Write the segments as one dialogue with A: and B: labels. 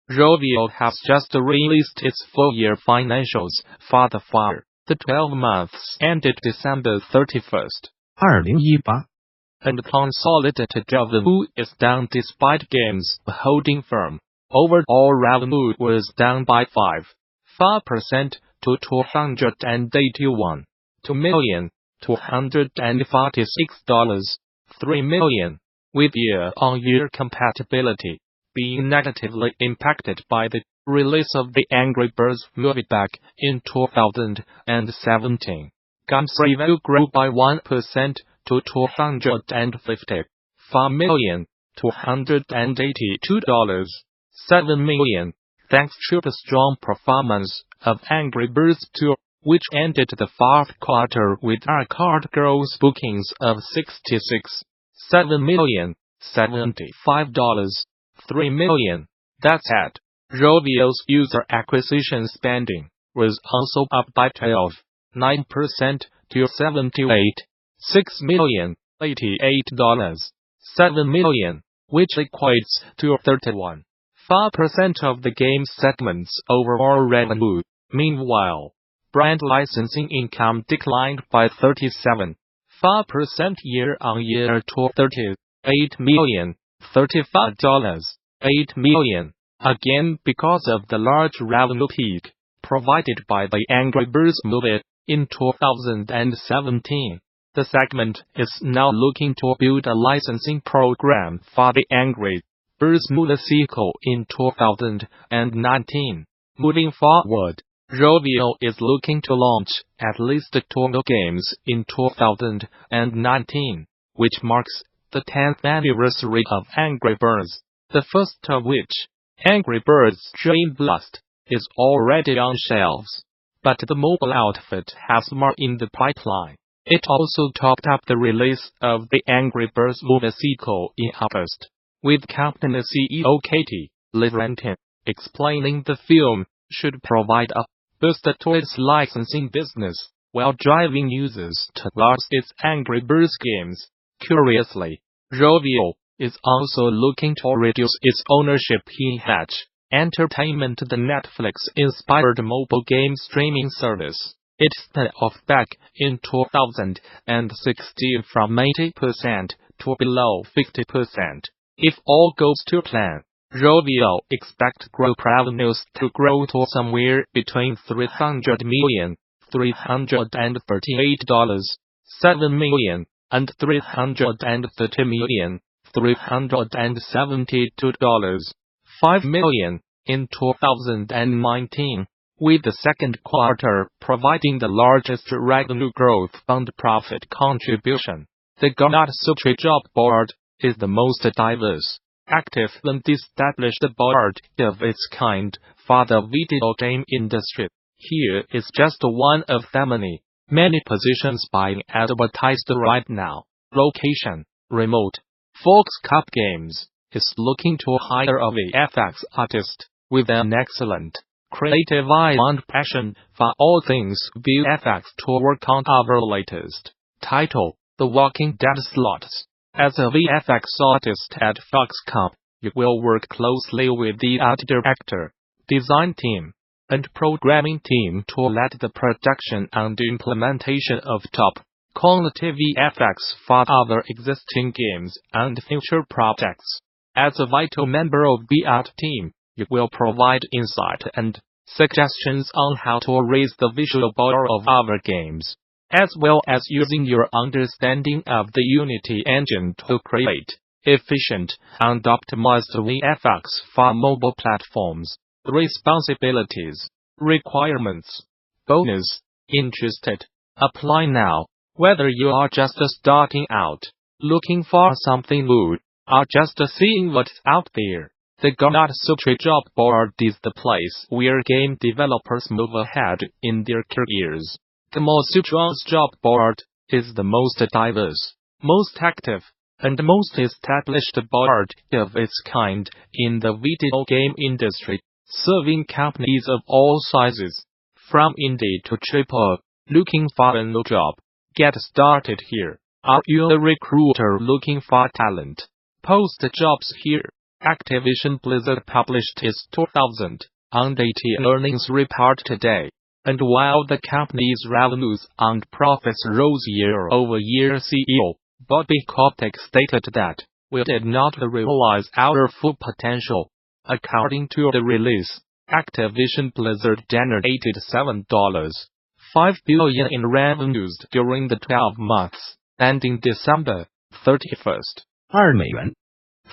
A: Rovio has just released its full-year financials for the 12 months ended December 31st.
B: 2018
A: And consolidated revenue is down despite games holding firm. Overall revenue was down by 5% to $246,246.3 million, with year-on-year compatibility being negatively impacted by the release of the Angry Birds movie back in 2017. Games revenue grew by 1% to $254,282.7 million, thanks to the strong performance of Angry Birds 2, which ended the fourth quarter with record gross bookings of $67,075.3 million. That said, Rovio's user acquisition spending was also up by 12.9% to $78,688.7 million, which equates to 31.4% of the game segment's overall revenue. Meanwhile, brand licensing income declined by 37.4% year-on-year to $38,035.8 million, again because of the large revenue peak provided by the Angry Birds movie in 2017. The segment is now looking to build a licensing program for the Angry Birds movie sequel in 2019. Moving forward, Rovio is looking to launch at least 2 new games in 2019, which marks the 10th anniversary of Angry Birds, the first of which, Angry Birds Dream Blast, is already on shelves. But the mobile outfit has more in the pipeline. It also topped up the release of the Angry Birds movie sequel in August, with company CEO Katie Leverentine explaining the film should provide a boost to its licensing business, while driving users towards its Angry Birds games. Curiously, Rovio is also looking to reduce its ownership in Hatch Entertainment, the Netflix-inspired mobile game streaming service. It spun off back in 2016 from 80% to below 50%. If all goes to plan, Rovio expects group revenues to grow to somewhere between $300 million, $338.7 million, and $330 million, $372.5 million in 2019, with the second quarter providing the largest revenue growth and profit contribution. The Gamasutra job board is the most diverse, active and established board of its kind for the video game industry. Here is just one of the many positions being advertised right now. Location: remote. Fox Cup Games is looking to hire a VFX artist with an excellent creative eye and passion for all things VFX to work on our latest title, The Walking Dead slots. As a VFX artist at Foxconn, you will work closely with the art director, design team, and programming team to lead the production and implementation of top-quality VFX for our existing games and future projects. As a vital member of the art team, you will provide insight and suggestions on how to raise the visual bar of our games, as well as using your understanding of the Unity engine to create efficient and optimized VFX for mobile platforms. Responsibilities, requirements, bonus. Interested? Apply now. Whether you are just starting out, looking for something new, or just seeing what's out there, the Gamasutra job board is the place where game developers move ahead in their careers. Gamasutra's job board is the most diverse, most active, and most established board of its kind in the video game industry, serving companies of all sizes, from indie to AAA. Looking for a new job? Get started here. Are you a recruiter looking for talent? Post jobs here. Activision Blizzard published its 2018 earnings report today, and while the company's revenues and profits rose year-over-year, CEO Bobby Kotick stated that, "We did not realize our full potential." According to the release, Activision Blizzard generated $7.5 billion in revenues during the 12 months, ending December 31st.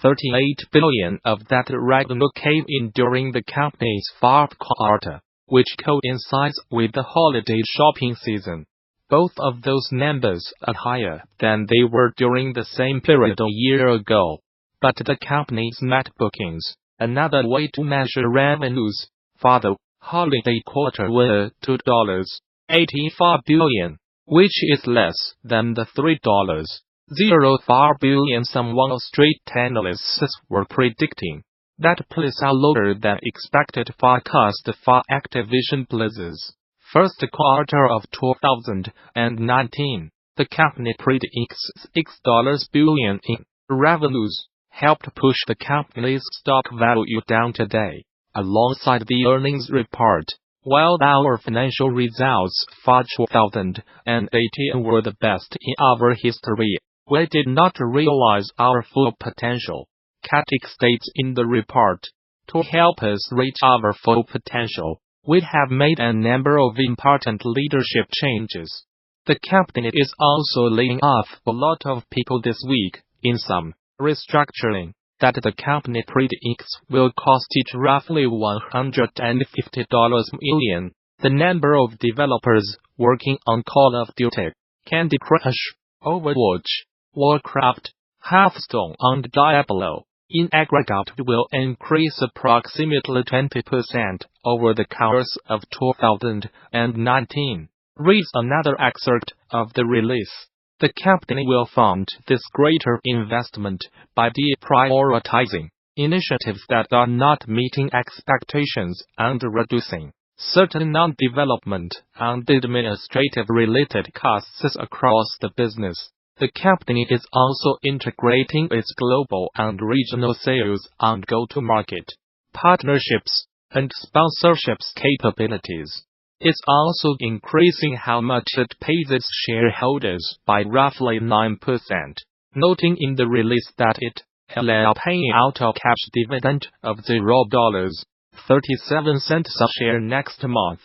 A: $38 billion of that revenue came in during the company's fourth quarter, which coincides with the holiday shopping season. Both of those numbers are higher than they were during the same period a year ago. But the company's net bookings, another way to measure revenues, for the holiday quarter were $2.84 billion, which is less than the $3.04 billion some Wall Street analysts were predicting. That places a lower than expected forecast for Activision Blizzard's first quarter of 2019. The company predicts $6 billion in revenues, helped push the company's stock value down today. Alongside the earnings report, while our financial results for 2018 were the best in our history, we did not realize our full potential, Kotick states in the report. To help us reach our full potential, we have made a number of important leadership changes. The company is also laying off a lot of people this week, in some restructuring that the company predicts will cost it roughly $150 million. The number of developers working on Call of Duty, Candy Crush, Overwatch, Warcraft, Hearthstone and Diablo, in aggregate will increase approximately 20% over the course of 2019, reads another excerpt of the release. The company will fund this greater investment by deprioritizing initiatives that are not meeting expectations and reducing certain non-development and administrative-related costs across the business. The company is also integrating its global and regional sales and go-to-market partnerships and sponsorships capabilities. It's also increasing how much it pays its shareholders by roughly 9%, noting in the release that it will pay out a cash dividend of $0.37 a share next month.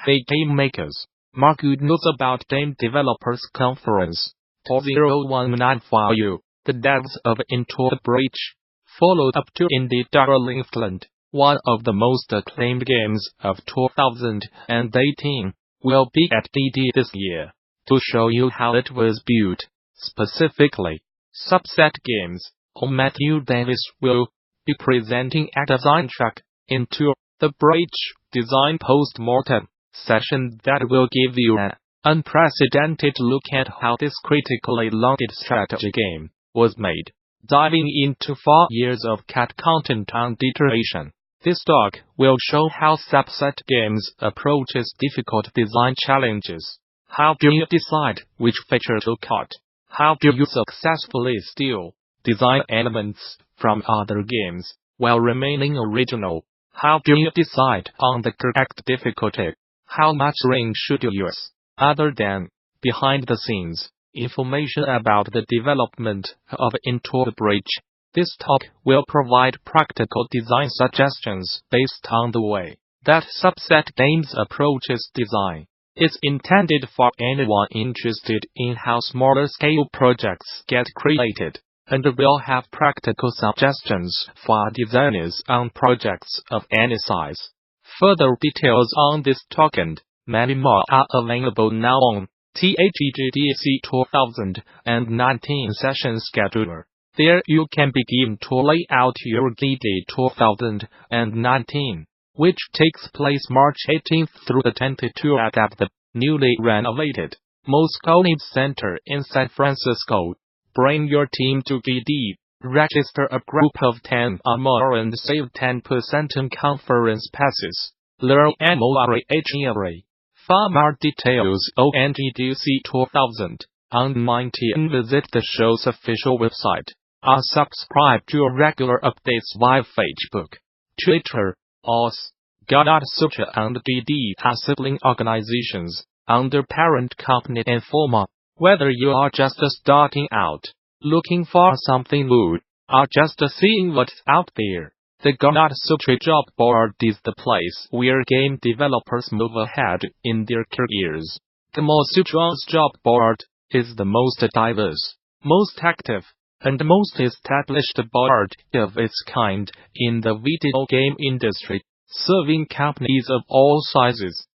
A: Hey game makers, more good news about Game Developers Conference 2019 for you. The devs of Into the Breach followed up to Indie Darling Flint, one of the most acclaimed games of 2018, will be at DD this year. To show you how it was built, specifically, Subset Games, Matthew Davis will be presenting a design track Into the Breach design post-mortem session that will give you an unprecedented look at how this critically lauded strategy game was made, diving into 4 years of CAD content and iteration. This talk will show how Subset Games approaches difficult design challenges. How do you decide which feature to cut? How do you successfully steal design elements from other games while remaining original? How do you decide on the correct difficulty? How much range should you use? Other than behind-the-scenes information about the development of Into the Breach, this talk will provide practical design suggestions based on the way that Subset Games approaches design. It's intended for anyone interested in how smaller-scale projects get created, and will have practical suggestions for designers on projects of any size. Further details on this talk and many more are available now on THEGDC 2019 session scheduler. There you can begin to lay out your GD 2019, which takes place March 18th through the 22nd at the newly renovated Moscone Center in San Francisco. Bring your team to GD, register a group of 10 or more and save 10% on conference passes. Learn more. For more details on GDC 2019, visit the show's official website. are subscribed to regular updates via Facebook, Twitter, OS. Gamasutra and GD are sibling organizations under parent company Informa. Whether you are just starting out, looking for something new, or just seeing what's out there, the Gamasutra job board is the place where game developers move ahead in their careers. Gamasutra's job board is the most diverse, most active, and most established board of its kind in the video game industry, serving companies of all sizes.